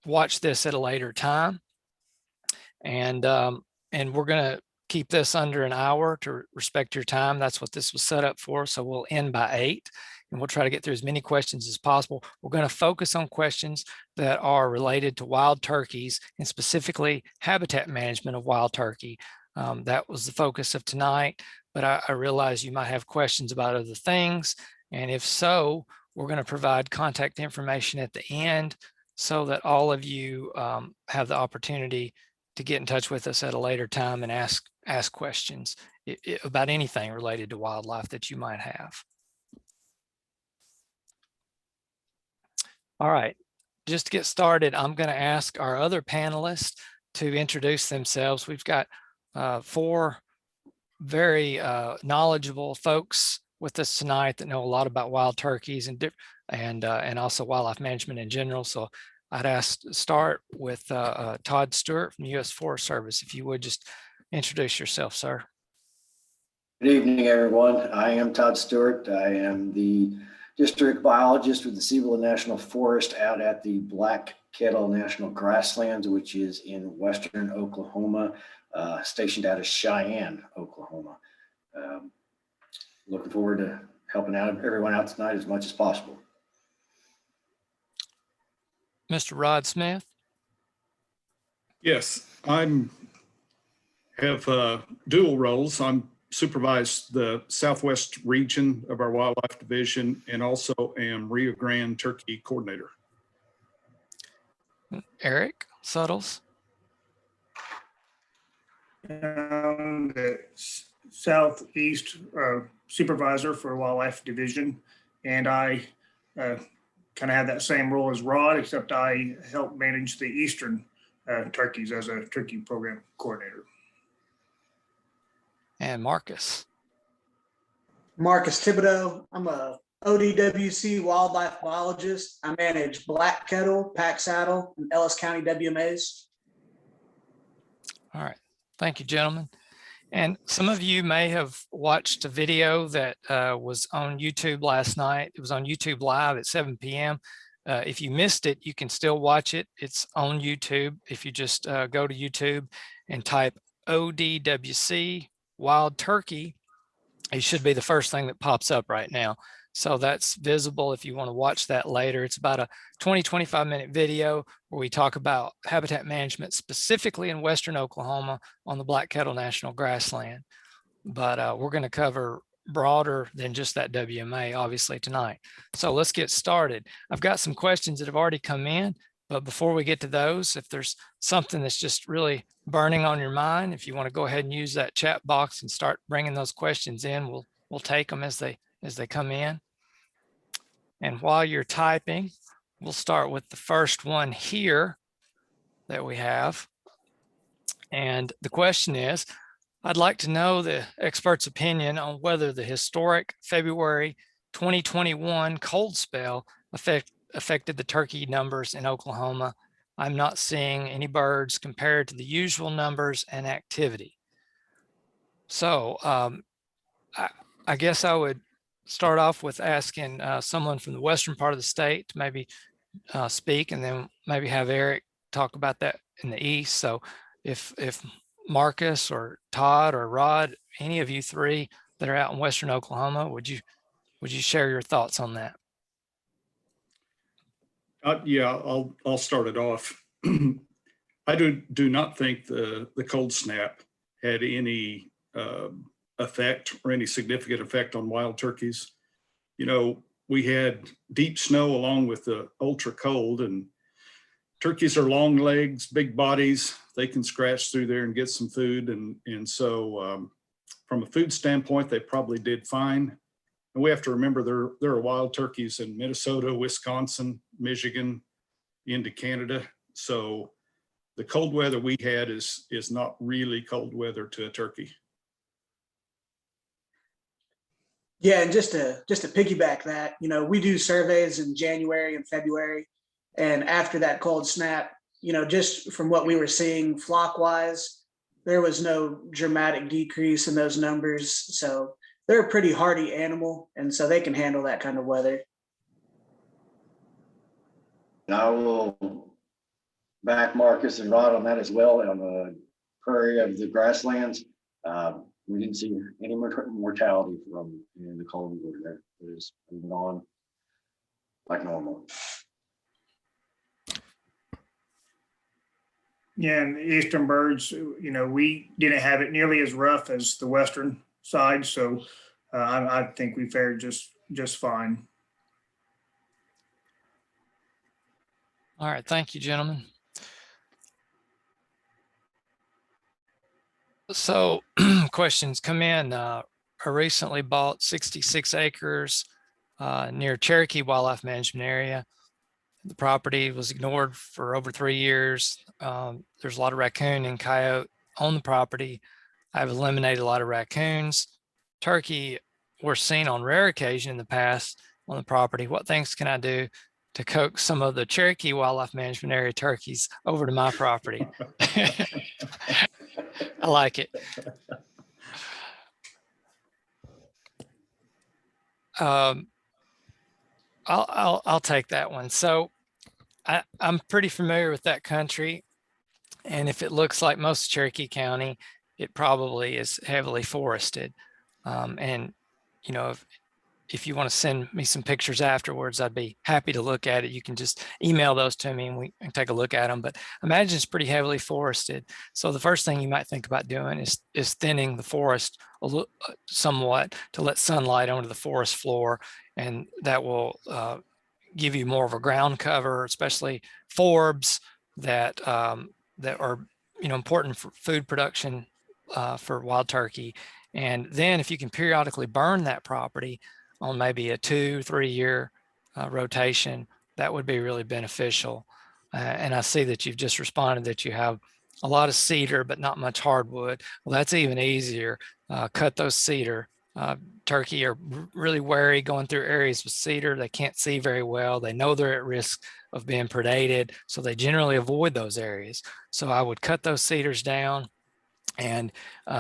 watch this at a later time. And we're going to keep this under an hour to respect your time. That's what this was set up for. So we'll end by 8, and we'll try to get through as many questions as possible. We're going to focus on questions that are related to wild turkeys and specifically habitat management of wild turkey. That was the focus of tonight, but I realize you might have questions about other things. And if so, we're going to provide contact information at the end so that all of you have the opportunity to get in touch with us at a later time and ask questions about anything related to wildlife that you might have. All right, just to get started, I'm going to ask our other panelists to introduce themselves. We've got 4 very knowledgeable folks with us tonight that know a lot about wild turkeys and also wildlife management in general. So I'd ask to start with Todd Stewart from the U.S. Forest Service. If you would just introduce yourself, sir. Good evening, everyone. I am Todd Stewart. I am the district biologist with the Cebola National Forest out at the Black Kettle National Grasslands, which is in western Oklahoma, stationed out of Cheyenne, Oklahoma. Looking forward to helping everyone out tonight as much as possible. Mr. Rod Smith. Yes, have dual roles. I'm supervise the Southwest region of our wildlife division and also am Rio Grande turkey coordinator. Eric Suttles. The Southeast supervisor for wildlife division, and I kind of have that same role as Rod, except I help manage the eastern turkeys as a turkey program coordinator. And Marcus Thibodeau. I'm a ODWC wildlife biologist. I manage Black Kettle, Pack Saddle, and Ellis County WMAs. All right, thank you, gentlemen. And some of you may have watched a video that was on YouTube last night. It was on YouTube Live at 7 p.m. If you missed it, you can still watch it. It's on YouTube. If you just go to YouTube and type ODWC wild turkey, it should be the first thing that pops up right now. So that's visible if you want to watch that later. It's about a 20-25 minute video where we talk about habitat management specifically in western Oklahoma on the Black Kettle National Grassland. But we're going to cover broader than just that WMA obviously tonight. So let's get started. I've got some questions that have already come in, but before we get to those, if there's something that's just really burning on your mind, if you want to go ahead and use that chat box and start bringing those questions in, we'll take them as they come in. And while you're typing, we'll start with the first one here that we have. And the question is, I'd like to know the expert's opinion on whether the historic February 2021 cold spell affected the turkey numbers in Oklahoma. I'm not seeing any birds compared to the usual numbers and activity. So I guess I would start off with asking someone from the western part of the state to maybe speak, and then maybe have Eric talk about that in the east. So if Marcus or Todd or Rod, any of you 3 that are out in western Oklahoma, would you share your thoughts on that? Yeah, I'll start it off. I do not think the cold snap had any effect or any significant effect on wild turkeys. You know, we had deep snow along with the ultra cold, and turkeys are long legs, big bodies. They can scratch through there and get some food. And so from a food standpoint, they probably did fine. And we have to remember there are wild turkeys in Minnesota, Wisconsin, Michigan, into Canada. So the cold weather we had is not really cold weather to a turkey. Yeah, and just to piggyback that, you know, we do surveys in January and February, and after that cold snap, you know, just from what we were seeing flock wise, there was no dramatic decrease in those numbers. So they're a pretty hardy animal, and so they can handle that kind of weather. And I will back markers and rot on that as well on the prairie of the grasslands. We didn't see any mortality from the cold water there. It was moving on like normal. Yeah, and the eastern birds, we didn't have it nearly as rough as the western side, so I think we fared just fine. All right, thank you, gentlemen. So questions come in. I recently bought 66 acres near Cherokee Wildlife Management Area. The property was ignored for over 3 years. There's a lot of raccoon and coyote on the property. I've eliminated a lot of raccoons. Turkey were seen on rare occasion in the past on the property. What things can I do to coax some of the Cherokee Wildlife Management Area turkeys over to my property? I like it. I'll take that one. So I'm pretty familiar with that country, and if it looks like most of Cherokee County, it probably is heavily forested. And if you want to send me some pictures afterwards, I'd be happy to look at it. You can just email those to me and we can take a look at them. But imagine it's pretty heavily forested. So the first thing you might think about doing is thinning the forest somewhat to let sunlight onto the forest floor, and that will give you more of a ground cover, especially forbs that are important for food production for wild turkey. And then if you can periodically burn that property on maybe a 2-3 year rotation, that would be really beneficial. And I see that you've just responded that you have a lot of cedar, but not much hardwood. Well, that's even easier. Cut those cedar. Turkey are really wary going through areas with cedar. They can't see very well. They know they're at risk of being predated, so they generally avoid those areas. So I would cut those cedars down, and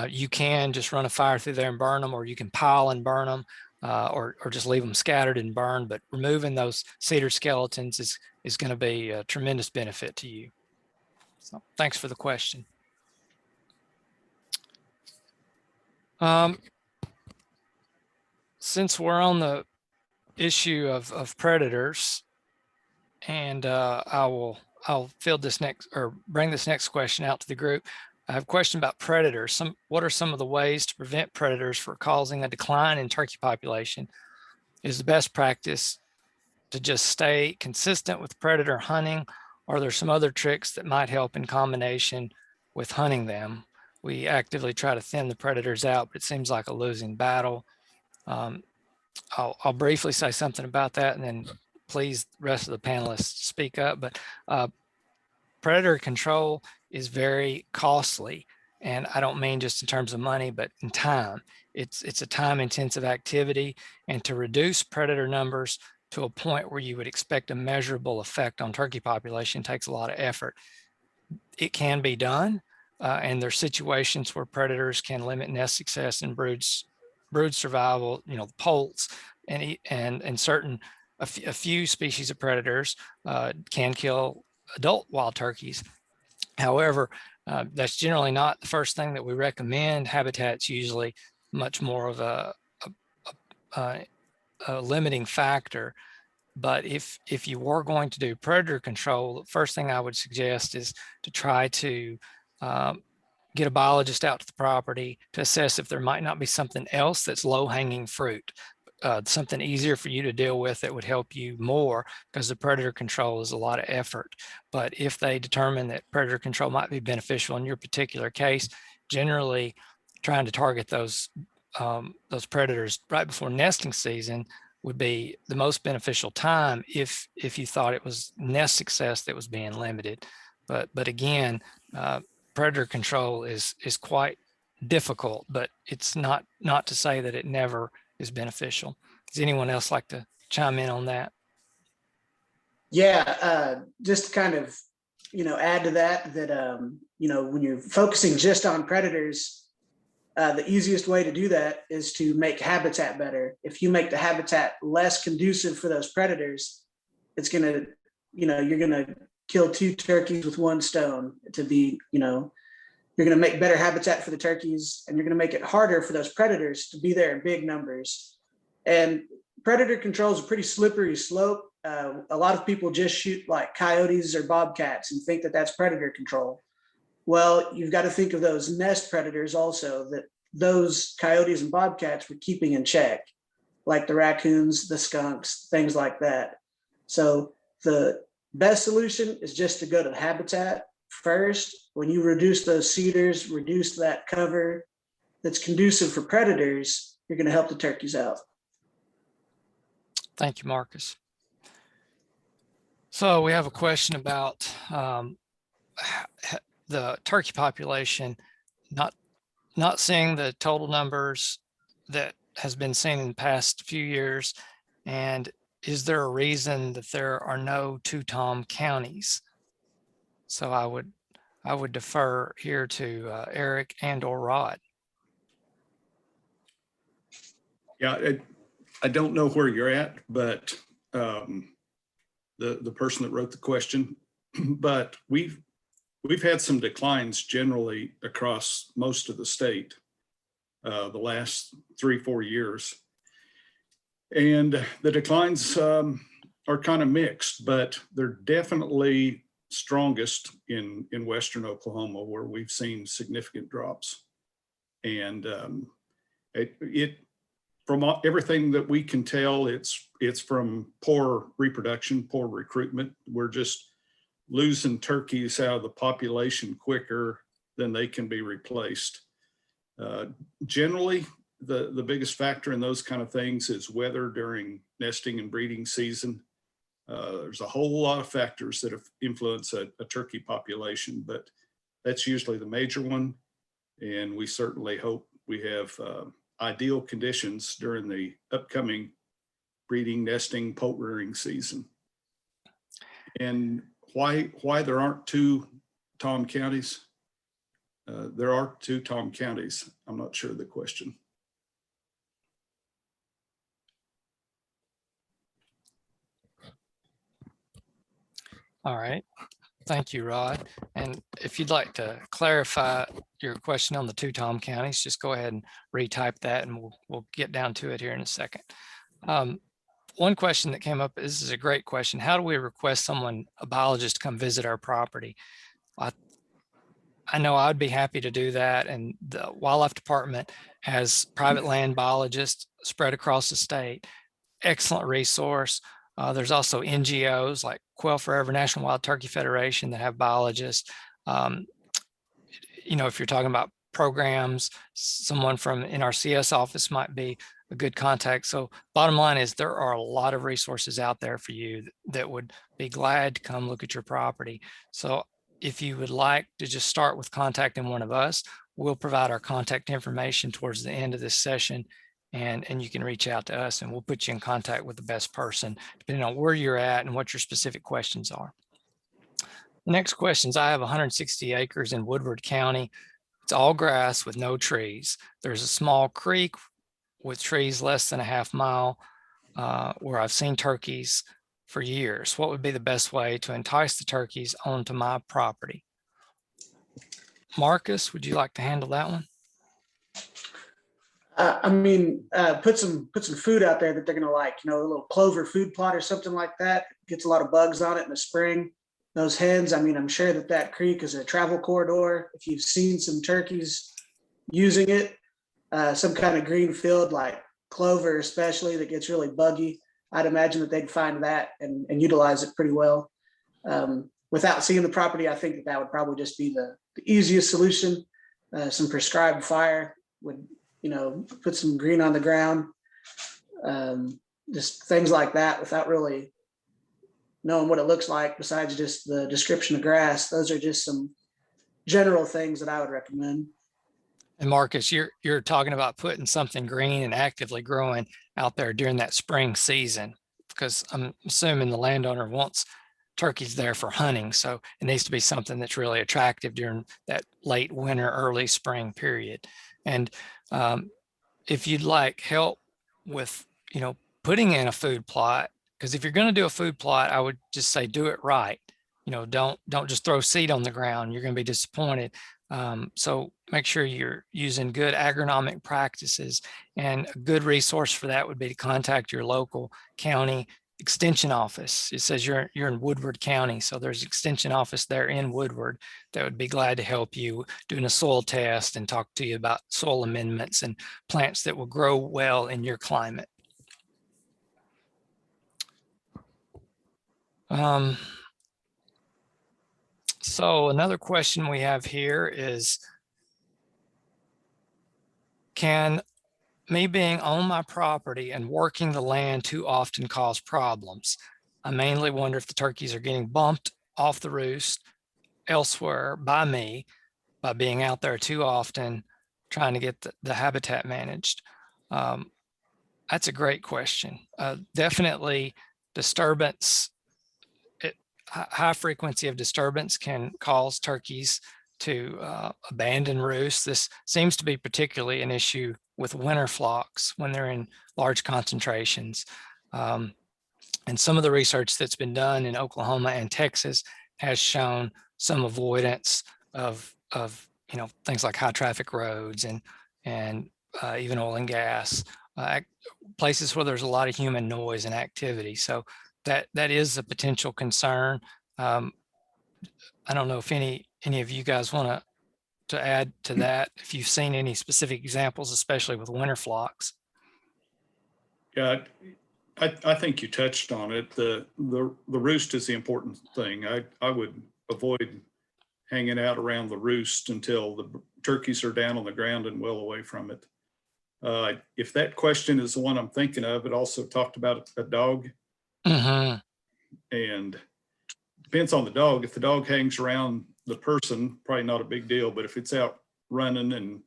you can just run a fire through there and burn them, or you can pile and burn them, or just leave them scattered and burned. But removing those cedar skeletons is going to be a tremendous benefit to you. So thanks for the question. Since we're on the issue of predators, and I'll field this next, or bring this next question out to the group. I have a question about predators. What are some of the ways to prevent predators from causing a decline in turkey population? Is the best practice to just stay consistent with predator hunting, or are there some other tricks that might help in combination with hunting them? We actively try to thin the predators out, but it seems like a losing battle. I'll briefly say something about that, and then please, the rest of the panelists speak up. But predator control is very costly, and I don't mean just in terms of money, but in time. It's a time-intensive activity, and to reduce predator numbers to a point where you would expect a measurable effect on turkey population takes a lot of effort. It can be done, and there's situations where predators can limit nest success and brood survival. The poults and certain a few species of predators can kill adult wild turkeys. However, that's generally not the first thing that we recommend. Habitat's usually much more of a limiting factor. But if you were going to do predator control, the first thing I would suggest is to try to get a biologist out to the property to assess if there might not be something else that's low-hanging fruit, something easier for you to deal with that would help you more, because the predator control is a lot of effort. But if they determine that predator control might be beneficial in your particular case, generally trying to target those predators right before nesting season would be the most beneficial time if you thought it was nest success that was being limited. But again, predator control is quite difficult, but it's not to say that it never is beneficial. Does anyone else like to chime in on that? Yeah, just to kind of, add to that, when you're focusing just on predators, the easiest way to do that is to make habitat better. If you make the habitat less conducive for those predators, it's going to, you're going to kill two turkeys with one stone to be, you're going to make better habitat for the turkeys, and you're going to make it harder for those predators to be there in big numbers. And predator control is a pretty slippery slope. A lot of people just shoot like coyotes or bobcats and think that that's predator control. Well, you've got to think of those nest predators also, that those coyotes and bobcats were keeping in check, like the raccoons, the skunks, things like that. So the best solution is just to go to habitat first. When you reduce those cedars, reduce that cover that's conducive for predators, you're going to help the turkeys out. Thank you, Marcus. So we have a question about the turkey population, not seeing the total numbers that has been seen in the past few years. And is there a reason that there are no two-tom counties? So I would defer here to Eric and or Rod. Yeah, I don't know where you're at, but the person that wrote the question, but we've had some declines generally across most of the state the last 3-4 years. And the declines are kind of mixed, but they're definitely strongest in Western Oklahoma, where we've seen significant drops. And from everything that we can tell, it's from poor reproduction, poor recruitment. We're just losing turkeys out of the population quicker than they can be replaced. Generally, the biggest factor in those kind of things is weather during nesting and breeding season. There's a whole lot of factors that influence a turkey population, but that's usually the major one. And we certainly hope we have ideal conditions during the upcoming breeding, nesting, poult rearing season. And why there aren't two tom counties? There are two tom counties. I'm not sure of the question. All right. Thank you, Rod. And if you'd like to clarify your question on the two tom counties, just go ahead and retype that and we'll get down to it here in a second. One question that came up, this is a great question. How do we request a biologist to come visit our property? I know I'd be happy to do that. And the wildlife department has private land biologists spread across the state. Excellent resource. There's also NGOs like Quail Forever, National Wild Turkey Federation, that have biologists. If you're talking about programs, someone from NRCS office might be a good contact. So bottom line is there are a lot of resources out there for you that would be glad to come look at your property. So if you would like to just start with contacting one of us, we'll provide our contact information towards the end of this session, and you can reach out to us and we'll put you in contact with the best person, depending on where you're at and what your specific questions are. The next questions, I have 160 acres in Woodward County. It's all grass with no trees. There's a small creek with trees less than a half mile where I've seen turkeys for years. What would be the best way to entice the turkeys onto my property? Marcus, would you like to handle that one? Put some food out there that they're gonna like. A little clover food plot or something like that. Gets a lot of bugs on it in the spring. Those hens, I'm sure that creek is a travel corridor. If you've seen some turkeys using it, some kind of green field like clover especially that gets really buggy, I'd imagine that they'd find that and utilize it pretty well. Without seeing the property, I think that would probably just be the easiest solution. Some prescribed fire would, put some green on the ground. Just things like that without really knowing what it looks like besides just the description of grass. Those are just some general things that I would recommend. And Marcus, you're talking about putting something green and actively growing out there during that spring season, because I'm assuming the landowner wants turkeys there for hunting. So it needs to be something that's really attractive during that late winter, early spring period. And if you'd like help with, putting in a food plot, because if you're going to do a food plot, I would just say do it right. don't just throw seed on the ground. You're going to be disappointed. So make sure you're using good agronomic practices, and a good resource for that would be to contact your local county extension office. It says you're in Woodward County, so there's an extension office there in Woodward that would be glad to help you doing a soil test and talk to you about soil amendments and plants that will grow well in your climate. So another question we have here is, can me being on my property and working the land too often cause problems? I mainly wonder if the turkeys are getting bumped off the roost elsewhere by me by being out there too often trying to get the habitat managed. That's a great question. Definitely disturbance, high frequency of disturbance can cause turkeys to abandon roosts. This seems to be particularly an issue with winter flocks when they're in large concentrations. And some of the research that's been done in Oklahoma and Texas has shown some avoidance of things like high traffic roads and even oil and gas, places where there's a lot of human noise and activity. So that is a potential concern. I don't know if any of you guys want to add to that, if you've seen any specific examples, especially with winter flocks. Yeah, I think you touched on it. The roost is the important thing. I would avoid hanging out around the roost until the turkeys are down on the ground and well away from it. If that question is the one I'm thinking of, it also talked about a dog. Mm-hmm. And depends on the dog. If the dog hangs around the person, probably not a big deal. But if it's out running and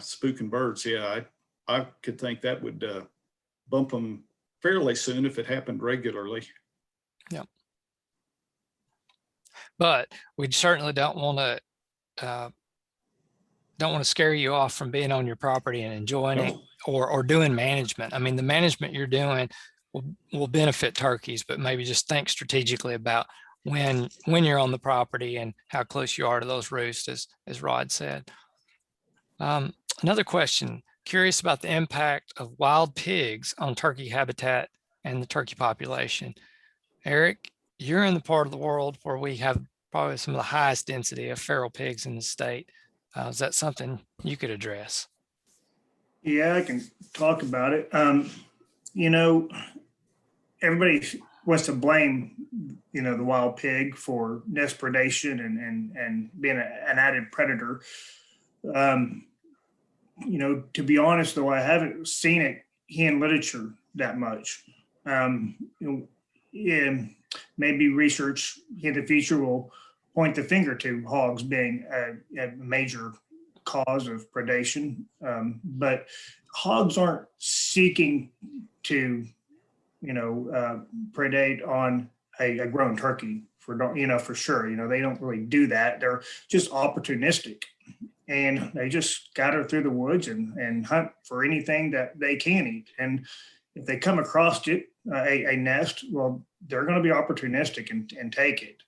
spooking birds, yeah, I could think that would bump them fairly soon if it happened regularly. Yep. But we certainly don't want to scare you off from being on your property and enjoying it or doing management. I mean, the management you're doing will benefit turkeys, but maybe just think strategically about when you're on the property and how close you are to those roosts, as Rod said. Another question, curious about the impact of wild pigs on turkey habitat and the turkey population. Eric, you're in the part of the world where we have probably some of the highest density of feral pigs in the state. Is that something you could address? Yeah, I can talk about it. Everybody wants to blame, the wild pig for nest predation and being an added predator. To be honest, though, I haven't seen it in literature that much. Maybe research in the future will point the finger to hogs being a major cause of predation. But hogs aren't seeking to, predate on a grown turkey for sure. They don't really do that. They're just opportunistic, and they just scatter through the woods and hunt for anything that they can eat. And if they come across it, a nest, well, they're going to be opportunistic and take it.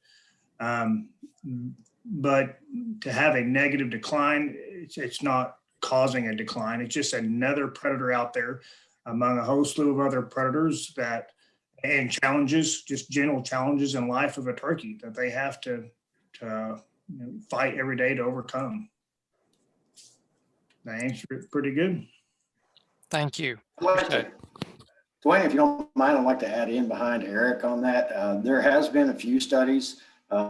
But to have a negative decline, it's not causing a decline. It's just another predator out there among a whole slew of other predators and challenges, just general challenges in life of a turkey that they have to fight every day to overcome. I answered it pretty good. Thank you. Dwayne, if you don't mind, I'd like to add in behind Eric on that. There has been a few studies.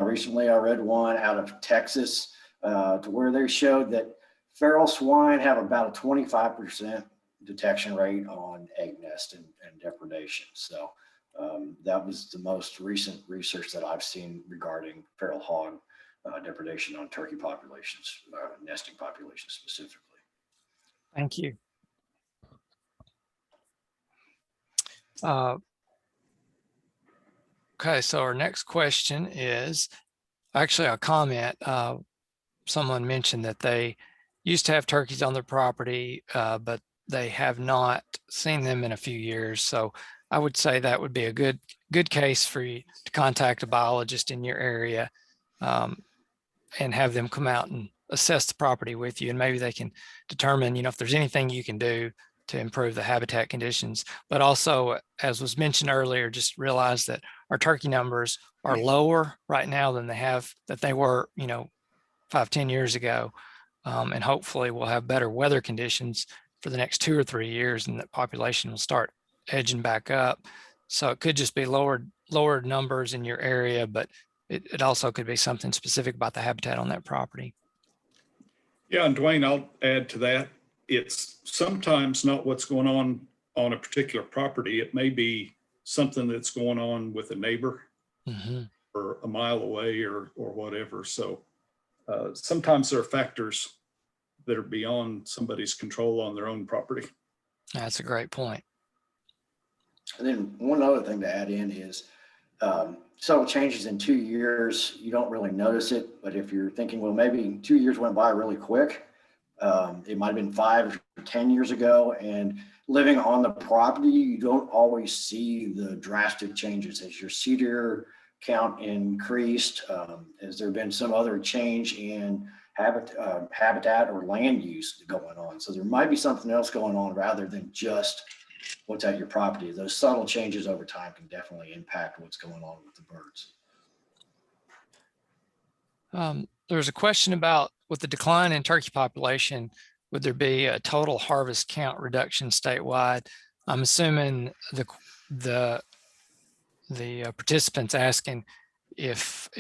Recently, I read one out of Texas to where they showed that feral swine have about a 25% detection rate on egg nest and depredation. So that was the most recent research that I've seen regarding feral hog depredation on turkey populations, nesting populations specifically. Thank you. Okay, so our next question is actually a comment. Someone mentioned that they used to have turkeys on their property, but they have not seen them in a few years. So I would say that would be a good case for you to contact a biologist in your area, and have them come out and assess the property with you, and maybe they can determine, if there's anything you can do to improve the habitat conditions. But also, as was mentioned earlier, just realize that our turkey numbers are lower right now than they were, 5-10 years ago. And hopefully we'll have better weather conditions for the next 2 or 3 years, and that population will start edging back up. So it could just be lower numbers in your area, but it also could be something specific about the habitat on that property. Yeah, and Dwayne, I'll add to that. It's sometimes not what's going on a particular property. It may be something that's going on with a neighbor or a mile away or whatever. So sometimes there are factors that are beyond somebody's control on their own property. That's a great point. And then one other thing to add in is subtle changes in 2 years, you don't really notice it. But if you're thinking, well, maybe 2 years went by really quick, it might have been 5 or 10 years ago, and living on the property, you don't always see the drastic changes as your cedar count increased. Has there been some other change in habitat or land use going on? So there might be something else going on rather than just what's at your property. Those subtle changes over time can definitely impact what's going on with the birds. There's a question about, with the decline in turkey population, would there be a total harvest count reduction statewide? I'm assuming the participants asking if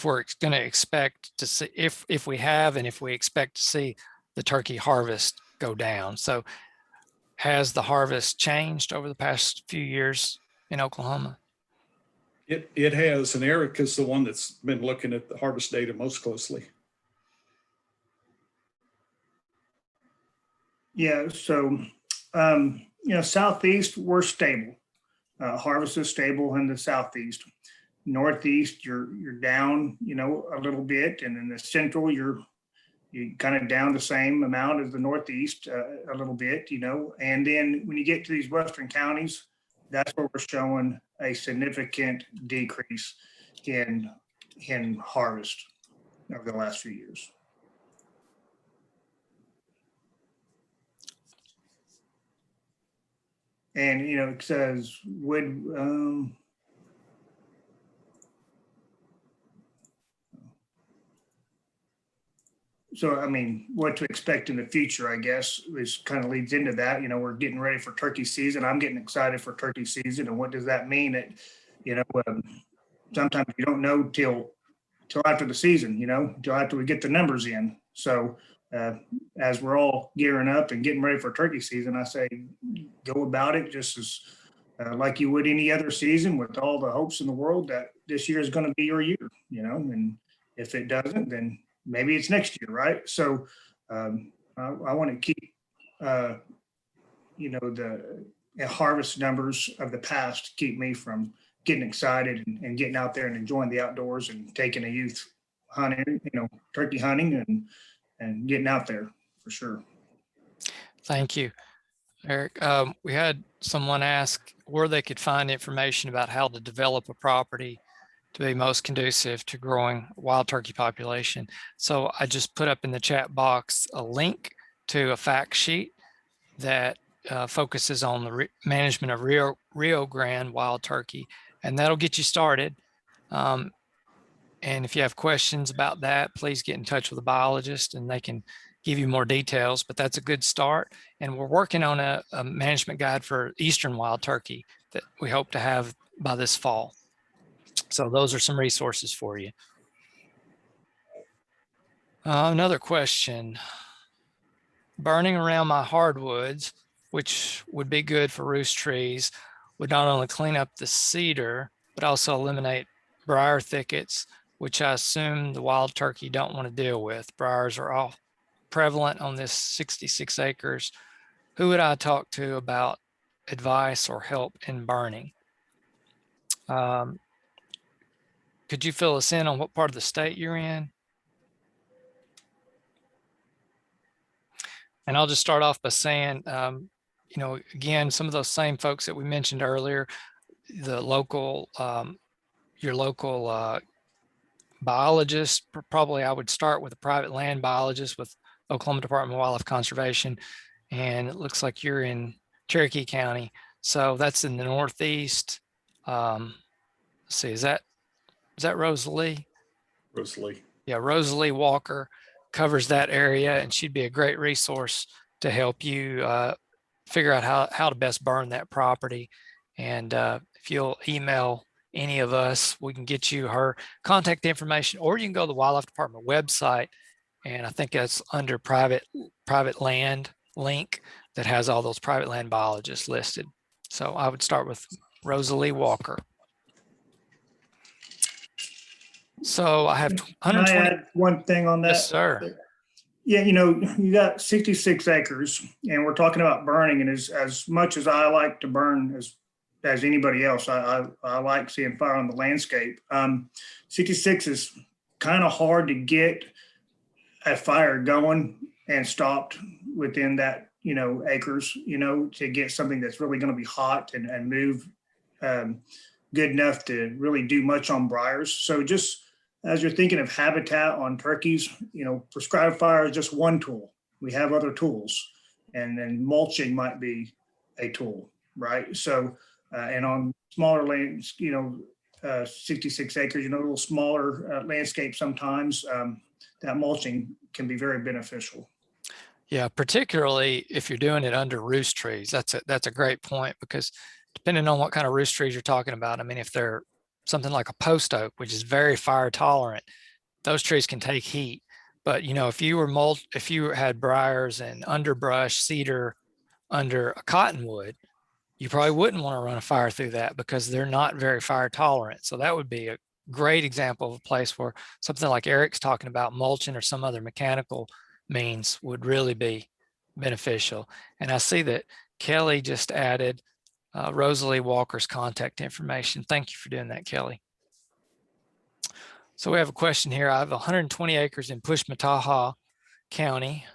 we're going to expect to see, if we have, and if we expect to see the turkey harvest go down. So has the harvest changed over the past few years in Oklahoma? It has, and Eric is the one that's been looking at the harvest data most closely. Yeah, so, southeast, we're stable. Harvest is stable in the southeast. Northeast, you're down, a little bit. And in the central, you're kind of down the same amount as the northeast, a little bit, And then when you get to these western counties, that's where we're showing a significant decrease in harvest over the last few years. And, it says would, so, what to expect in the future, I guess, is kind of leads into that. We're getting ready for turkey season. I'm getting excited for turkey season. And what does that mean? Sometimes you don't know till after the season, till after we get the numbers in. So as we're all gearing up and getting ready for turkey season, I say go about it just as like you would any other season, with all the hopes in the world that this year is going to be your year, and if it doesn't, then maybe it's next year, right? So I want to keep, the harvest numbers of the past keep me from getting excited and getting out there and enjoying the outdoors and taking a youth hunting, turkey hunting and getting out there for sure. Thank you, Eric. We had someone ask where they could find information about how to develop a property to be most conducive to growing wild turkey population. So I just put up in the chat box a link to a fact sheet that focuses on the management of Rio Grande wild turkey, and that'll get you started. And if you have questions about that, please get in touch with a biologist and they can give you more details, but that's a good start. And we're working on a management guide for eastern wild turkey that we hope to have by this fall. So those are some resources for you. Another question. Burning around my hardwoods, which would be good for roost trees, would not only clean up the cedar, but also eliminate briar thickets, which I assume the wild turkey don't want to deal with. Briars are all prevalent on this 66 acres. Who would I talk to about advice or help in burning? Could you fill us in on what part of the state you're in? And I'll just start off by saying you know, again, some of those same folks that we mentioned earlier, the local, your local biologist, probably I would start with a private land biologist with Oklahoma Department of Wildlife Conservation. And it looks like you're in Cherokee County. So that's in the Northeast. Let's see, is that Rosalie? Rosalie. Yeah, Rosalie Walker covers that area, and she'd be a great resource to help you figure out how to best burn that property. And if you'll email any of us, we can get you her contact information, or you can go to the Wildlife Department website, and I think that's under private land link that has all those private land biologists listed. So I would start with Rosalie Walker. So I have Can I 120. add one thing on that? Yes, sir. Yeah, you know, you got 66 acres and we're talking about burning, and as much as I like to burn as anybody else, I like seeing fire on the landscape. 66 is kind of hard to get a fire going and stopped within that, you know, acres, you know, to get something that's really going to be hot and move good enough to really do much on briars. So just as you're thinking of habitat on turkeys, you know, prescribed fire is just one tool. We have other tools, and then mulching might be a tool, right? So, and on smaller lands, you know, 66 acres, you know, a little smaller landscape sometimes, that mulching can be very beneficial. Yeah, particularly if you're doing it under roost trees. That's a great point, because depending on what kind of roost trees you're talking about, I mean, if they're something like a post oak, which is very fire tolerant, those trees can take heat. But you know, if you had briars and underbrush, cedar under a cottonwood, you probably wouldn't want to run a fire through that because they're not very fire tolerant. So that would be a great example of a place where something like Eric's talking about, mulching or some other mechanical means, would really be beneficial. And I see that Kelly just added Rosalie Walker's contact information. Thank you for doing that, Kelly. So we have a question here. I have 120 acres in Pushmataha County,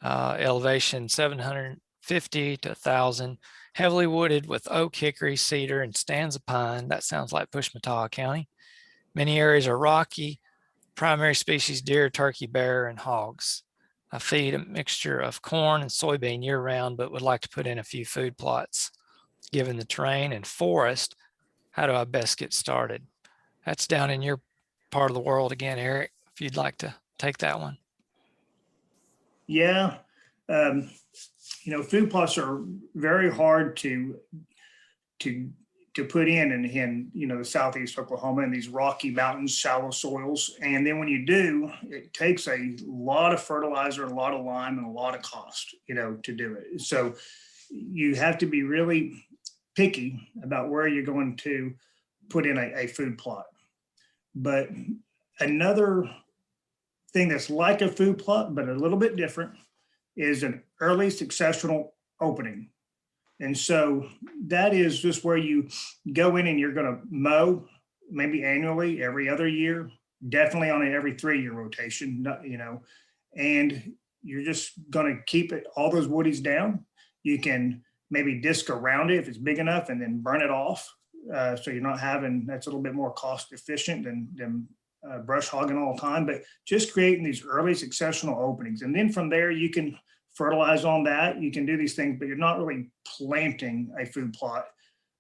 elevation 750 to 1,000, heavily wooded with oak, hickory, cedar, and stands of pine. That sounds like Pushmataha County. Many areas are rocky. Primary species: deer, turkey, bear, and hogs. I feed a mixture of corn and soybean year round, but would like to put in a few food plots. Given the terrain and forest, how do I best get started? That's down in your part of the world again, Eric, if you'd like to take that one. Yeah. You know, food plots are very hard to put in, you know, the southeast Oklahoma and these rocky mountains, shallow soils. And then when you do, it takes a lot of fertilizer, a lot of lime, and a lot of cost, you know, to do it. So you have to be really picky about where you're going to put in a food plot. But another thing that's like a food plot, but a little bit different, is an early successional opening. And so that is just where you go in and you're going to mow maybe annually, every other year, definitely on an every 3-year rotation, you know, and you're just going to keep it, all those woodies down. You can maybe disc around it if it's big enough and then burn it off. So you're not having, that's a little bit more cost efficient than brush hogging all the time, but just creating these early successional openings. And then from there, you can fertilize on that. You can do these things, but you're not really planting a food plot.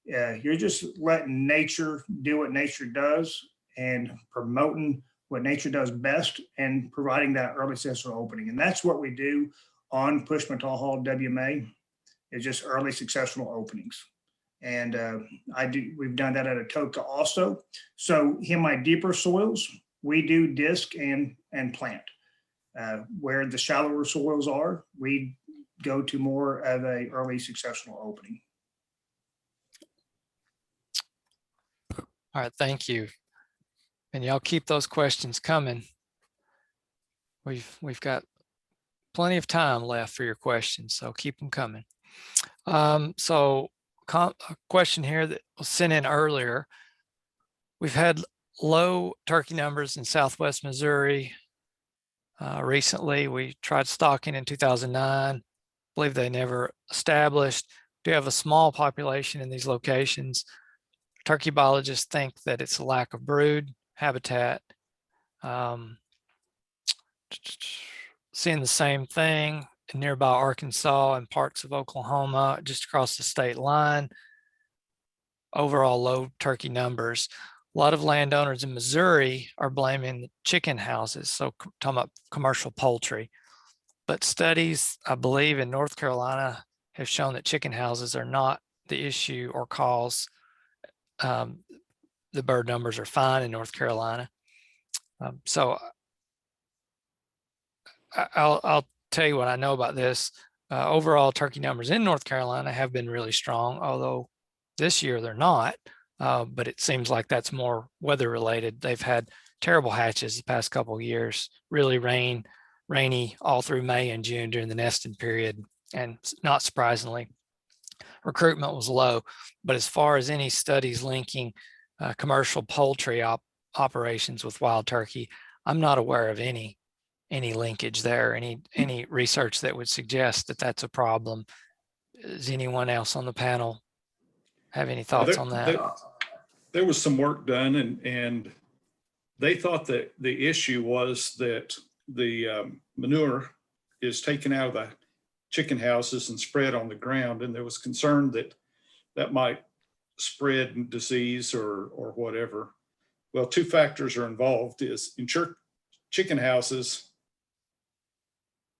You're just letting nature do what nature does and promoting what nature does best and providing that early successional opening. And that's what we do on Pushmataha WMA, is just early successional openings. And we've done that at Atoka also. So in my deeper soils, we do disc and plant. Where the shallower soils are, we go to more of a early successional opening. All right, thank you. And y'all keep those questions coming. We've got plenty of time left for your questions, so keep them coming. So a question here that was sent in earlier. We've had low turkey numbers in Southwest Missouri. Recently, we tried stocking in 2009, believe they never established. Do have a small population in these locations. Turkey biologists think that it's a lack of brood habitat. Seeing the same thing in nearby Arkansas and parts of Oklahoma, just across the state line. Overall low turkey numbers. A lot of landowners in Missouri are blaming the chicken houses, so talking about commercial poultry. But studies, I believe, in North Carolina have shown that chicken houses are not the issue or cause. The bird numbers are fine in North Carolina. So I'll tell you what I know about this. Overall turkey numbers in North Carolina have been really strong, although this year they're not. But it seems like that's more weather related. They've had terrible hatches the past couple of years, really rainy all through May and June during the nesting period. And not surprisingly, recruitment was low. But as far as any studies linking commercial poultry operations with wild turkey, I'm not aware of any linkage there, any research that would suggest that that's a problem. Does anyone else on the panel have any thoughts on that? There was some work done, and they thought that the issue was that the manure is taken out of the chicken houses and spread on the ground, and there was concern that that might spread disease or whatever. Well, two factors are involved. Is in chicken houses,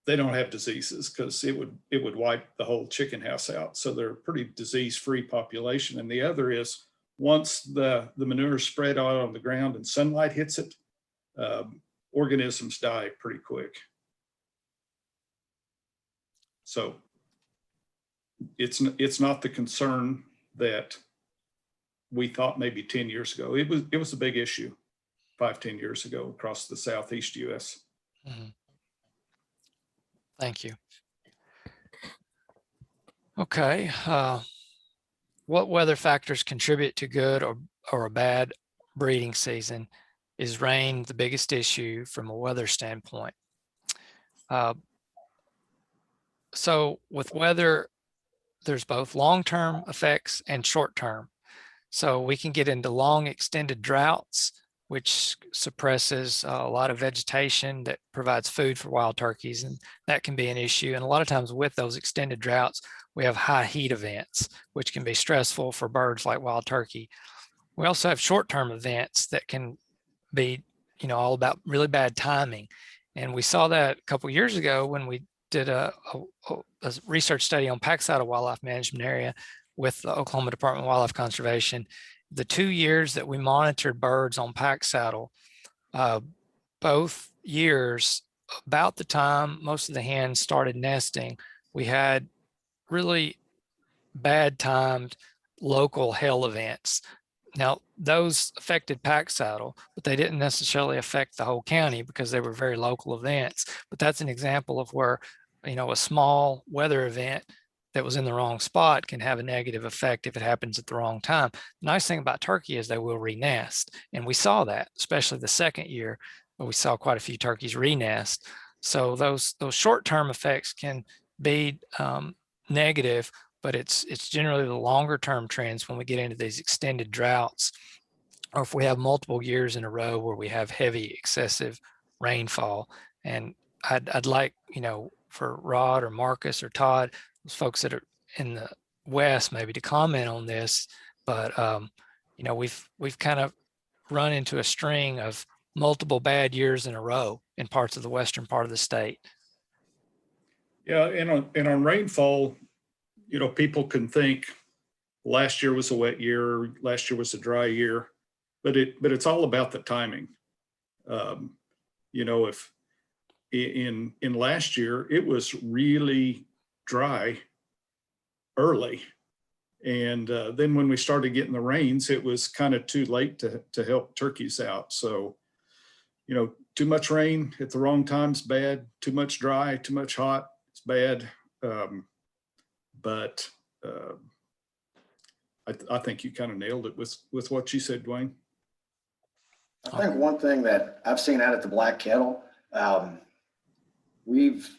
they don't have diseases because it would wipe the whole chicken house out. So they're a pretty disease-free population. And the other is once the manure is spread out on the ground and sunlight hits it, organisms die pretty quick. So it's not the concern that we thought maybe 10 years ago. It was a big issue 5-10 years ago across the Southeast US. Mm-hmm. Thank you. Okay. What weather factors contribute to good or a bad breeding season? Is rain the biggest issue from a weather standpoint? So with weather, there's both long-term effects and short-term. So we can get into long extended droughts, which suppresses a lot of vegetation that provides food for wild turkeys, and that can be an issue. And a lot of times with those extended droughts, we have high heat events, which can be stressful for birds like wild turkey. We also have short-term events that can be, all about really bad timing. And we saw that a couple of years ago when we did a research study on Pack-Saddle Wildlife Management Area with the Oklahoma Department of Wildlife Conservation. The 2 years that we monitored birds on Pack-Saddle, both years, about the time most of the hens started nesting, we had really bad timed local hail events. Now, those affected Pack-Saddle, but they didn't necessarily affect the whole county because they were very local events. But that's an example of where, a small weather event that was in the wrong spot can have a negative effect if it happens at the wrong time. The nice thing about turkey is they will re-nest. And we saw that, especially the second year, where we saw quite a few turkeys re-nest. So those short-term effects can be negative, but it's generally the longer-term trends when we get into these extended droughts, or if we have multiple years in a row where we have heavy, excessive rainfall. And I'd like, for Rod or Marcus or Todd, those folks that are in the West maybe to comment on this, but we've kind of run into a string of multiple bad years in a row in parts of the western part of the state. Yeah, and on rainfall, people can think last year was a wet year, last year was a dry year, but it's all about the timing. If in last year it was really dry early, and then when we started getting the rains, it was kind of too late to help turkeys out. So too much rain at the wrong time is bad. Too much dry, too much hot, it's bad. But I think you kind of nailed it with what you said, Dwayne. I think one thing that I've seen out at the Black Kettle, we've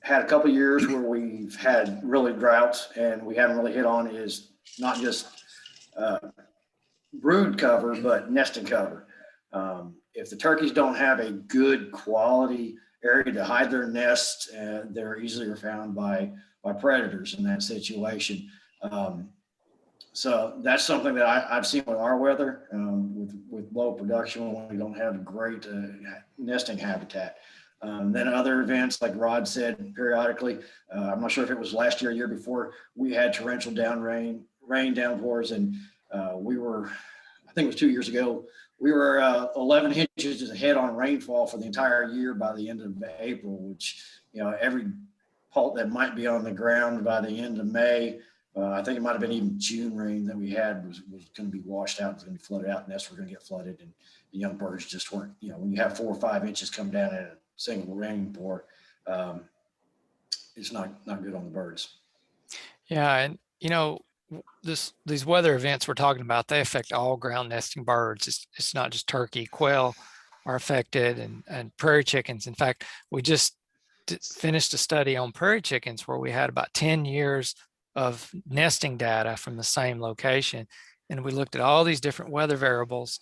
had a couple of years where we've had really droughts and we haven't really hit on is not just brood cover, but nesting cover. If the turkeys don't have a good quality area to hide their nests, they're easily found by predators in that situation. So that's something that I've seen with our weather, with low production when we don't have great nesting habitat. Then other events, like Rod said, periodically, I'm not sure if it was last year or year before, we had torrential rain downpours, and we were, I think it was 2 years ago, we were 11 inches ahead on rainfall for the entire year by the end of April, which, you know, every pulp that might be on the ground by the end of May, I think it might have been even June rain that we had was going to be washed out, was going to be flooded out, and nests were going to get flooded, and the young birds just weren't, you know, when you have 4 or 5 inches come down in a single rain pour, it's not good on the birds. Yeah, and you know, these weather events we're talking about, they affect all ground nesting birds. It's not just turkey. Quail are affected, and prairie chickens. In fact, we just finished a study on prairie chickens where we had about 10 years of nesting data from the same location, and we looked at all these different weather variables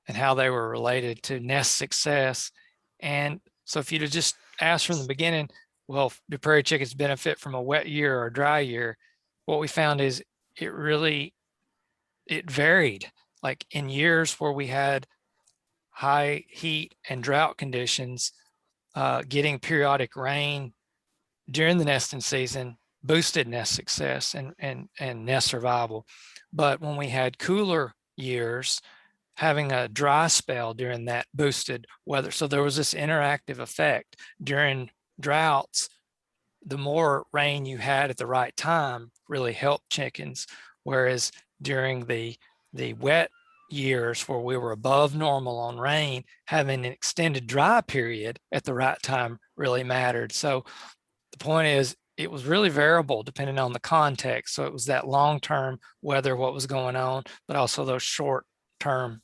and how they were related to nest success. And so if you'd have just asked from the beginning, well, do prairie chickens benefit from a wet year or a dry year? What we found is it varied. Like in years where we had high heat and drought conditions, getting periodic rain during the nesting season boosted nest success and nest survival. But when we had cooler years, having a dry spell during that boosted weather. So there was this interactive effect. During droughts, the more rain you had at the right time really helped chickens. Whereas during the wet years where we were above normal on rain, having an extended dry period at the right time really mattered. So the point is, it was really variable depending on the context. So it was that long-term weather, what was going on, but also those short-term,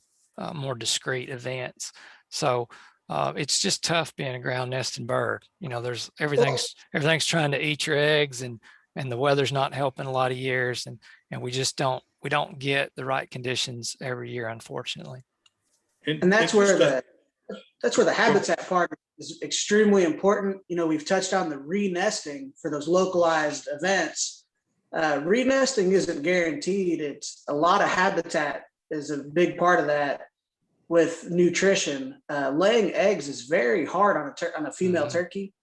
more discrete events. So it's just tough being a ground nesting bird. You know, there's everything's trying to eat your eggs, and the weather's not helping a lot of years, and we don't get the right conditions every year, unfortunately. And that's where the habitat part is extremely important. You know, we've touched on the re-nesting for those localized events. Re-nesting isn't guaranteed. It's a lot of habitat is a big part of that with nutrition. Laying eggs is very hard on a female turkey.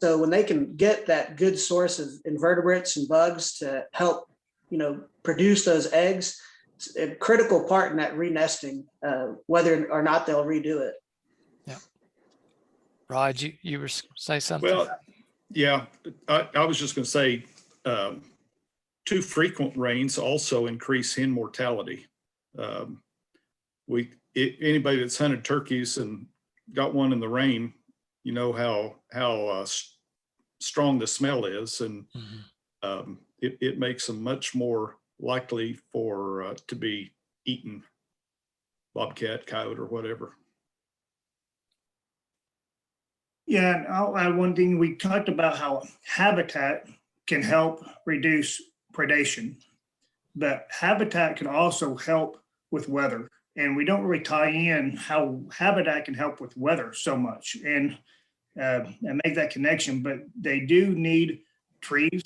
So when they can get that good source of invertebrates and bugs to help, you know, produce those eggs, it's a critical part in that re-nesting, whether or not they'll redo it. Yeah. Rod, you were say something? Well, yeah, I was just going to say, too frequent rains also increase hen mortality. Anybody that's hunted turkeys and got one in the rain, you know how strong the smell is, and it makes them much more likely for to be eaten, bobcat, coyote, or whatever. Yeah, and I'll add one thing. We talked about how habitat can help reduce predation, but habitat can also help with weather. And we don't really tie in how habitat can help with weather so much and make that connection, but they do need trees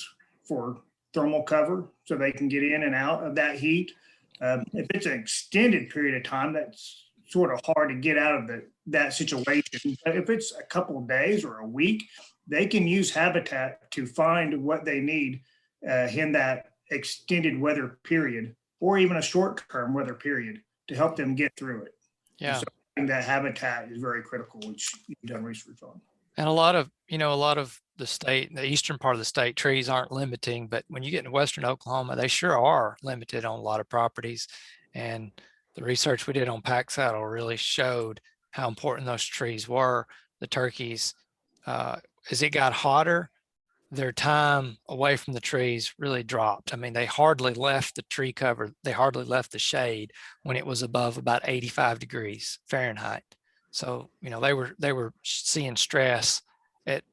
for thermal cover so they can get in and out of that heat. If it's an extended period of time, that's sort of hard to get out of that situation. But if it's a couple of days or a week, they can use habitat to find what they need in that extended weather period, or even a short-term weather period, to help them get through it. Yeah. So that habitat is very critical, which you've done research on. And a lot of the state, the eastern part of the state, trees aren't limiting, but when you get in western Oklahoma, they sure are limited on a lot of properties. And the research we did on pack saddle really showed how important those trees were. The turkeys, as it got hotter, their time away from the trees really dropped. I mean, they hardly left the tree cover. They hardly left the shade when it was above about 85 degrees Fahrenheit. So, you know, they were seeing stress at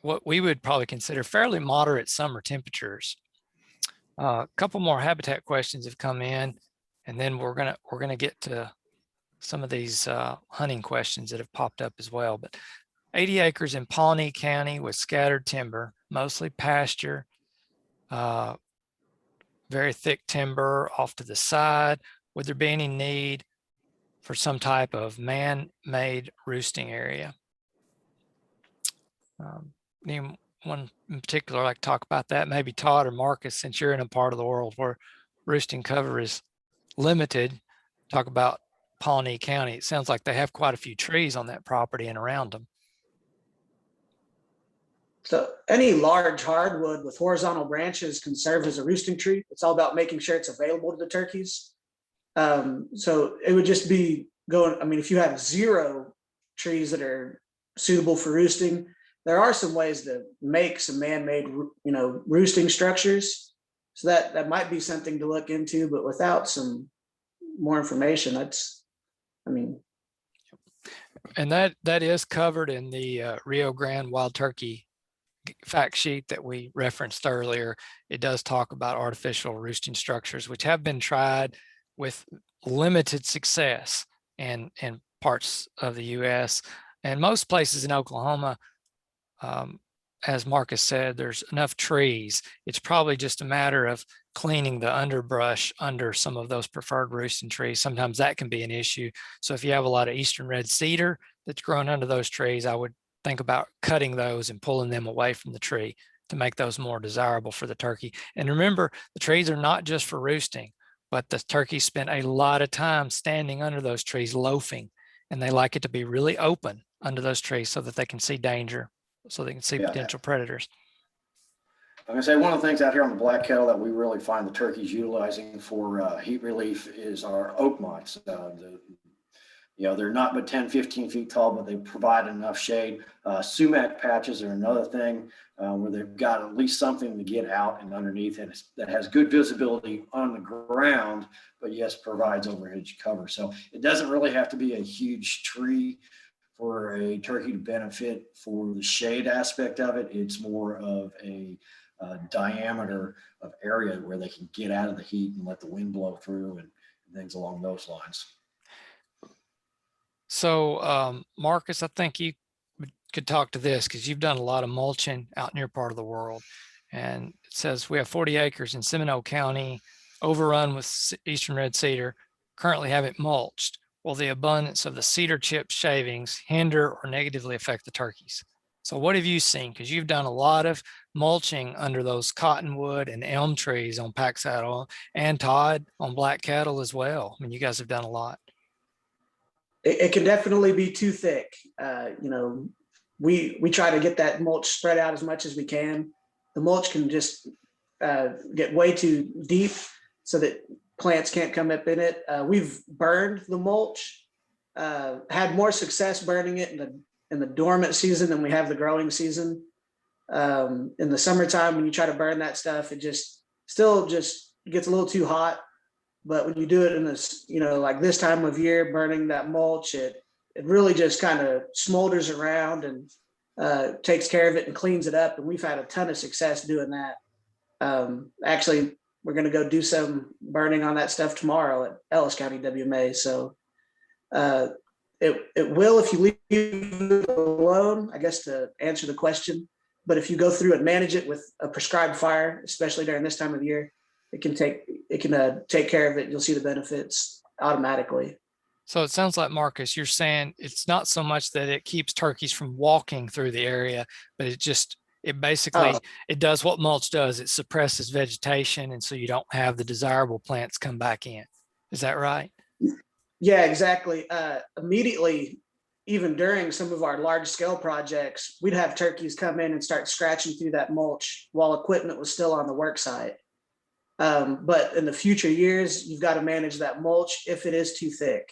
what we would probably consider fairly moderate summer temperatures. A couple more habitat questions have come in, and then we're gonna get to some of these hunting questions that have popped up as well. But 80 acres in Pawnee County with scattered timber, mostly pasture, very thick timber off to the side. Would there be any need for some type of man-made roosting area? Anyone in particular like to talk about that? Maybe Todd or Marcus, since you're in a part of the world where roosting cover is limited. Talk about Pawnee County. It sounds like they have quite a few trees on that property and around them. So any large hardwood with horizontal branches can serve as a roosting tree. It's all about making sure it's available to the turkeys. So it would just be going, I mean, if you have 0 trees that are suitable for roosting, there are some ways to make some man-made, roosting structures. So that might be something to look into, but without some more information, And that is covered in the Rio Grande wild turkey fact sheet that we referenced earlier. It does talk about artificial roosting structures, which have been tried with limited success in parts of the US and most places in Oklahoma. As Marcus said, there's enough trees. It's probably just a matter of cleaning the underbrush under some of those preferred roosting trees. Sometimes that can be an issue. So if you have a lot of eastern red cedar that's growing under those trees, I would think about cutting those and pulling them away from the tree to make those more desirable for the turkey. And remember, the trees are not just for roosting, but the turkeys spend a lot of time standing under those trees loafing, and they like it to be really open under those trees so that they can see danger, so they can see potential predators. I'm gonna say one of the things out here on the Black Kettle that we really find the turkeys utilizing for heat relief is our oak moss. They're not but 10, 15 feet tall, but they provide enough shade. Sumac patches are another thing where they've got at least something to get out and underneath, and that has good visibility on the ground, but yes, provides overhead cover. So it doesn't really have to be a huge tree for a turkey to benefit for the shade aspect of it. It's more of a diameter of area where they can get out of the heat and let the wind blow through and things along those lines. So Marcus, I think you could talk to this because you've done a lot of mulching out in your part of the world. And it says we have 40 acres in Seminole County, overrun with eastern red cedar, currently have it mulched. Will the abundance of the cedar chip shavings hinder or negatively affect the turkeys? So what have you seen? Because you've done a lot of mulching under those cottonwood and elm trees on pack saddle, and Todd on black cattle as well. I mean, you guys have done a lot. it can definitely be too thick. We try to get that mulch spread out as much as we can. The mulch can just get way too deep so that plants can't come up in it. We've burned the mulch, had more success burning it in the dormant season than we have the growing season. In the summertime, when you try to burn that stuff, it still gets a little too hot. But when you do it in this, like this time of year, burning that mulch, it really just kind of smolders around and takes care of it and cleans it up. And we've had a ton of success doing that. Actually, we're going to go do some burning on that stuff tomorrow at Ellis County WMA. So it will, if you leave it alone, I guess, to answer the question. But if you go through and manage it with a prescribed fire, especially during this time of year, it can take care of it. You'll see the benefits automatically. So it sounds like, Marcus, you're saying it's not so much that it keeps turkeys from walking through the area, but it basically it does what mulch does. It suppresses vegetation, and so you don't have the desirable plants come back in. Is that right? Yeah, exactly. Immediately, even during some of our large scale projects, we'd have turkeys come in and start scratching through that mulch while equipment was still on the work site. But in the future years, you've got to manage that mulch if it is too thick.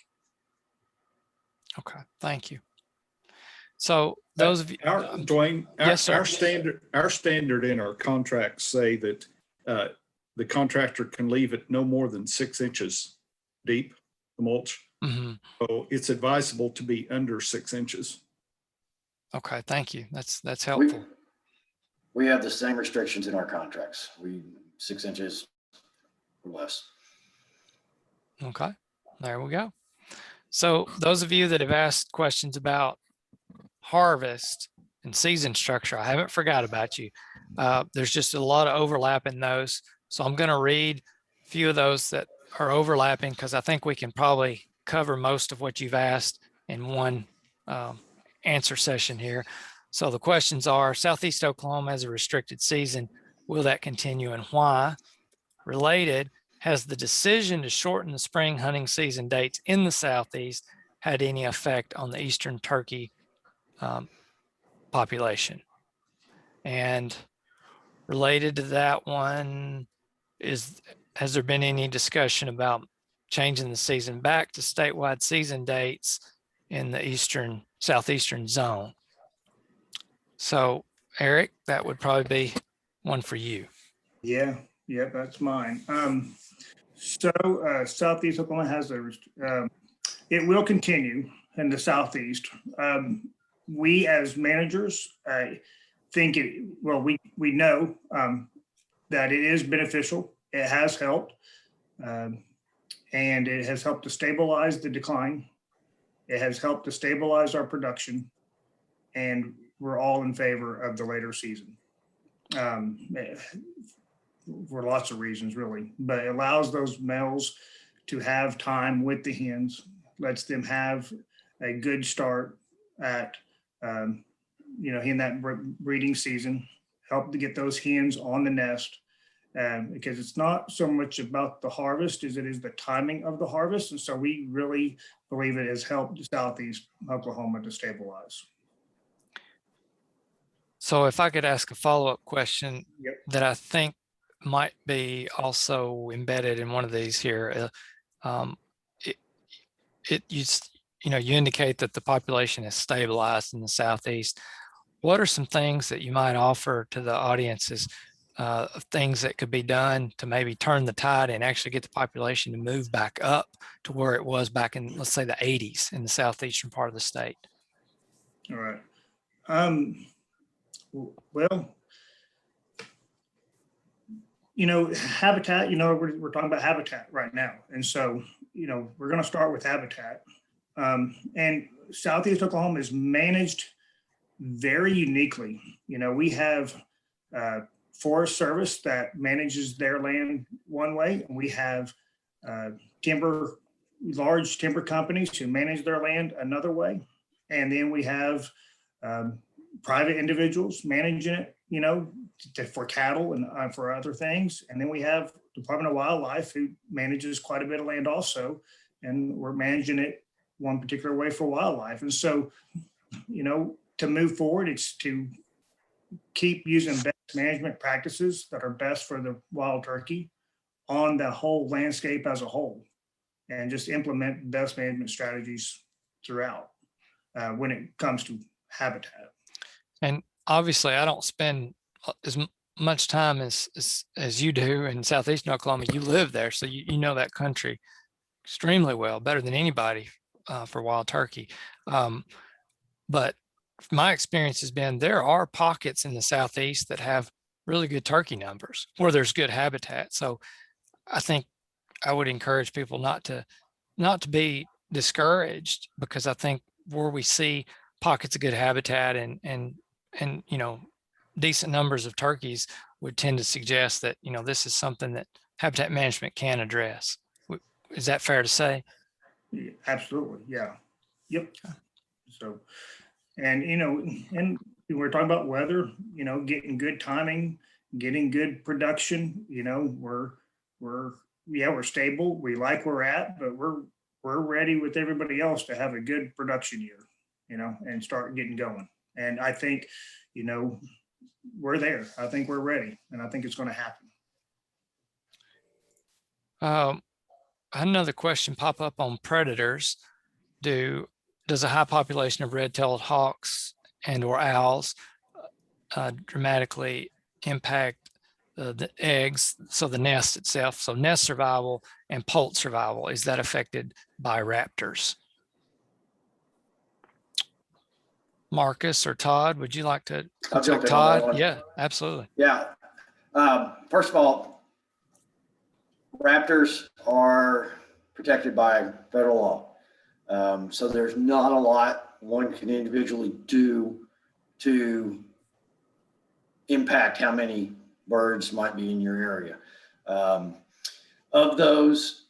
Okay, thank you. So those of you, Dwayne, yes, sir. Our standard in our contracts say that the contractor can leave it no more than 6 inches deep, the mulch. Mm-hmm. So it's advisable to be under 6 inches. Okay, thank you. That's helpful. We have the same restrictions in our contracts. 6 inches or less. Okay, there we go. So those of you that have asked questions about harvest and season structure, I haven't forgot about you. There's just a lot of overlap in those. So I'm going to read a few of those that are overlapping because I think we can probably cover most of what you've asked in one answer session here. So the questions are: Southeast Oklahoma has a restricted season. Will that continue and why? Related, has the decision to shorten the spring hunting season dates in the Southeast had any effect on the eastern turkey population? And related to that one is, has there been any discussion about changing the season back to statewide season dates in the southeastern zone? So Eric, that would probably be one for you. Yeah, that's mine. Southeast Oklahoma has it will continue in the Southeast. We as managers, think we know that it is beneficial. It has helped, and it has helped to stabilize the decline. It has helped to stabilize our production, and we're all in favor of the later season. For lots of reasons, really, but it allows those males to have time with the hens, lets them have a good start at, in that breeding season, help to get those hens on the nest, because it's not so much about the harvest as it is the timing of the harvest. And so we really believe it has helped Southeast Oklahoma to stabilize. So if I could ask a follow-up question. Yep. That I think might be also embedded in one of these here. You indicate that the population has stabilized in the Southeast. What are some things that you might offer to the audiences of things that could be done to maybe turn the tide and actually get the population to move back up to where it was back in, let's say, the 80s in the southeastern part of the state? All right. Well, habitat, we're talking about habitat right now. And so, we're going to start with habitat. And Southeast Oklahoma is managed very uniquely. We have Forest Service that manages their land one way, and we have large timber companies who manage their land another way. And then we have private individuals managing it, for cattle and for other things. And then we have Department of Wildlife who manages quite a bit of land also, and we're managing it one particular way for wildlife. And so, to move forward, it's to keep using best management practices that are best for the wild turkey on the whole landscape as a whole, and just implement best management strategies throughout when it comes to habitat. And obviously, I don't spend as much time as you do in southeastern Oklahoma. You live there, so you know that country extremely well, better than anybody for wild turkey. But my experience has been there are pockets in the Southeast that have really good turkey numbers where there's good habitat. So I think I would encourage people not to be discouraged, because I think where we see pockets of good habitat and decent numbers of turkeys would tend to suggest that, this is something that habitat management can address. Is that fair to say? Absolutely. Yeah. Yep. So, and we're talking about weather, getting good timing, getting good production, we're stable. We like where we're at, but we're ready with everybody else to have a good production year, and start getting going. And I think, we're there. I think we're ready, and I think it's going to happen. Another question pop up on predators. Does a high population of red-tailed hawks and or owls dramatically impact the eggs, so the nest itself, so nest survival and poult survival, is that affected by raptors? Marcus or Todd, would you like to? I'll Looks like jump in on that Todd. one. Yeah, absolutely. Yeah. First of all, raptors are protected by federal law. So there's not a lot one can individually do to impact how many birds might be in your area. Of those,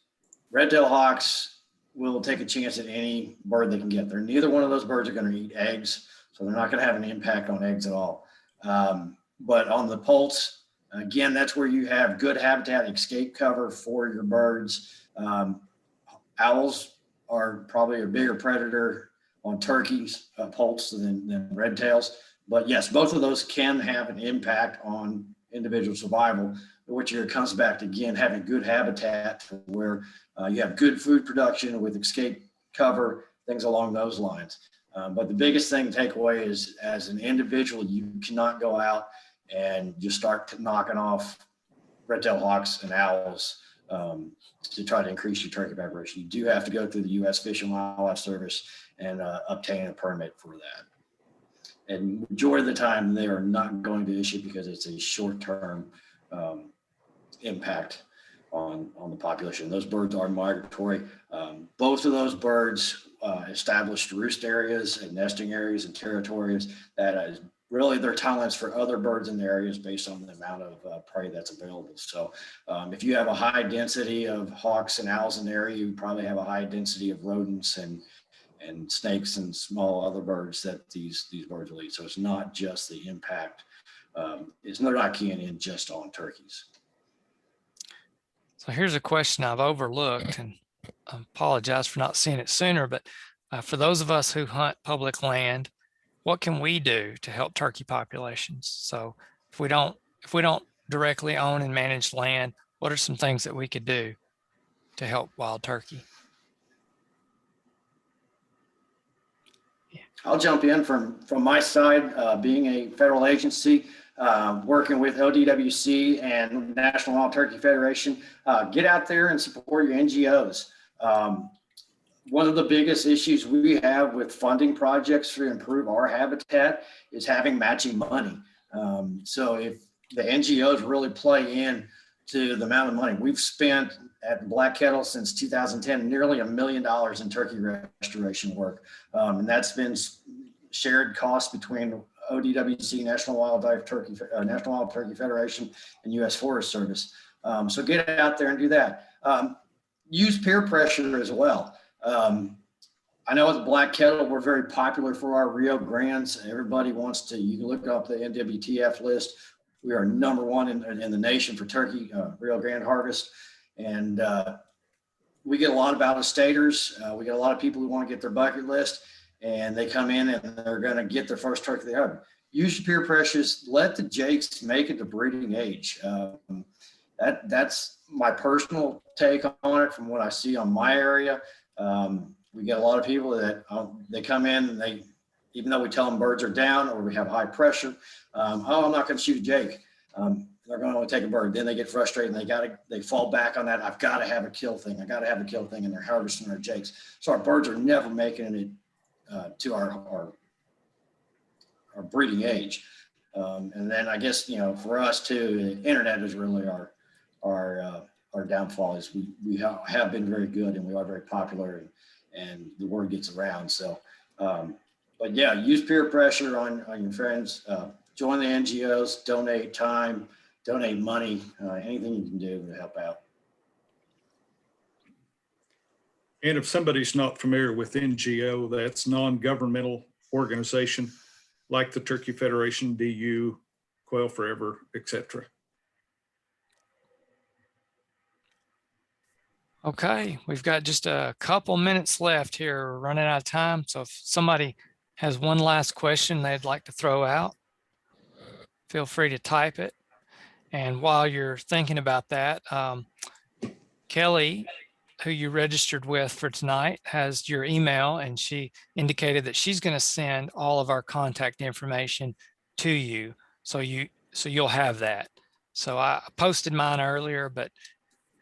red-tailed hawks will take a chance at any bird they can get. Neither one of those birds are going to eat eggs, so they're not going to have an impact on eggs at all. But on the poults, again, that's where you have good habitat, escape cover for your birds. Owls are probably a bigger predator on turkeys, poults than red tails. But yes, both of those can have an impact on individual survival, which here comes back to, again, having good habitat where you have good food production with escape cover, things along those lines. But the biggest thing to take away is, as an individual, you cannot go out and just start knocking off red-tailed hawks and owls to try to increase your turkey population. You do have to go through the U.S. Fish and Wildlife Service and obtain a permit for that. And majority of the time, they are not going to issue because it's a short-term impact on the population. Those birds are migratory. Both of those birds established roost areas and nesting areas and territories that is really their talents for other birds in the areas based on the amount of prey that's available. So if you have a high density of hawks and owls in the area, you probably have a high density of rodents and snakes and small other birds that these birds will eat. So it's not just the impact. They're not keying in just on turkeys. So here's a question I've overlooked, and I apologize for not seeing it sooner, but for those of us who hunt public land, what can we do to help turkey populations? So if we don't directly own and manage land, what are some things that we could do to help wild turkey? I'll jump in from my side, being a federal agency, working with ODWC and National Wild Turkey Federation. Get out there and support your NGOs. One of the biggest issues we have with funding projects to improve our habitat is having matching money. So if the NGOs really play in to the amount of money we've spent at Black Kettle since 2010, nearly $1 million in turkey restoration work. And that's been shared costs between ODWC, National Wild Turkey Federation, and U.S. Forest Service. So get out there and do that. Use peer pressure as well. I know at Black Kettle, we're very popular for our Rio Grandes. Everybody wants to, you can look up the NWTF list. We are #1 in the nation for turkey Rio Grande harvest. And we get a lot of out-of-staters. We get a lot of people who want to get their bucket list, and they come in and they're going to get their first turkey they have. Use your peer pressures. Let the jakes make it to breeding age. That's my personal take on it from what I see on my area. We get a lot of people that they come in and they, even though we tell them birds are down or we have high pressure, I'm not going to shoot a jake. They're going to only take a bird. Then they get frustrated and they fall back on that. I've got to have a kill thing. I got to have a kill thing, and they're harvesting our jakes. So our birds are never making it to our breeding age. And then I guess, for us too, the internet is really our downfall. Is we have been very good and we are very popular and the word gets around. So, but yeah, use peer pressure on your friends. Join the NGOs, donate time, donate money, anything you can do to help out. And if somebody's not familiar with NGO, that's non-governmental organization like the Turkey Federation, DU, Quail Forever, etc. Okay, we've got just a couple minutes left here. We're running out of time. So if somebody has one last question they'd like to throw out, feel free to type it. And while you're thinking about that, Kelly, who you registered with for tonight, has your email, and she indicated that she's going to send all of our contact information to you. So you'll have that. So I posted mine earlier, but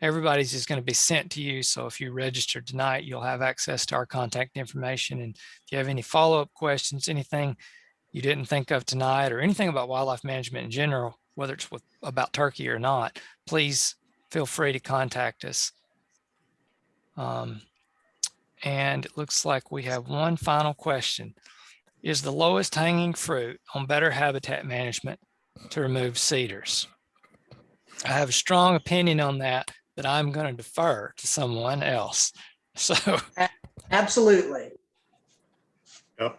everybody's is going to be sent to you. So if you register tonight, you'll have access to our contact information. And if you have any follow-up questions, anything you didn't think of tonight, or anything about wildlife management in general, whether it's about turkey or not, please feel free to contact us. And it looks like we have one final question. Is the lowest hanging fruit on better habitat management to remove cedars? I have a strong opinion on that I'm going to defer to someone else. So Absolutely. Yep.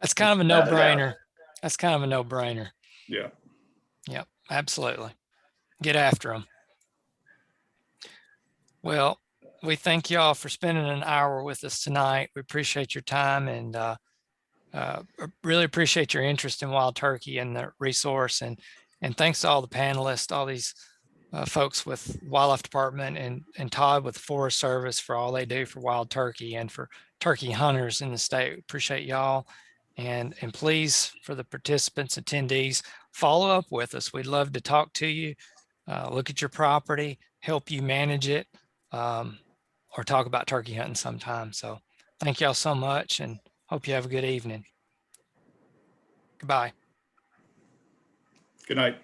that's kind of a Without a doubt. no-brainer. That's kind of a no-brainer. Yeah. Yep, absolutely. Get after them. Well, we thank y'all for spending an hour with us tonight. We appreciate your time, and really appreciate your interest in wild turkey and the resource. And thanks to all the panelists, all these folks with Wildlife Department, and Todd with the Forest Service for all they do for wild turkey and for turkey hunters in the state. We appreciate y'all. And please, for the participants, attendees, follow up with us. We'd love to talk to you, look at your property, help you manage it, or talk about turkey hunting sometime. So thank y'all so much, and hope you have a good evening. Goodbye. Good night.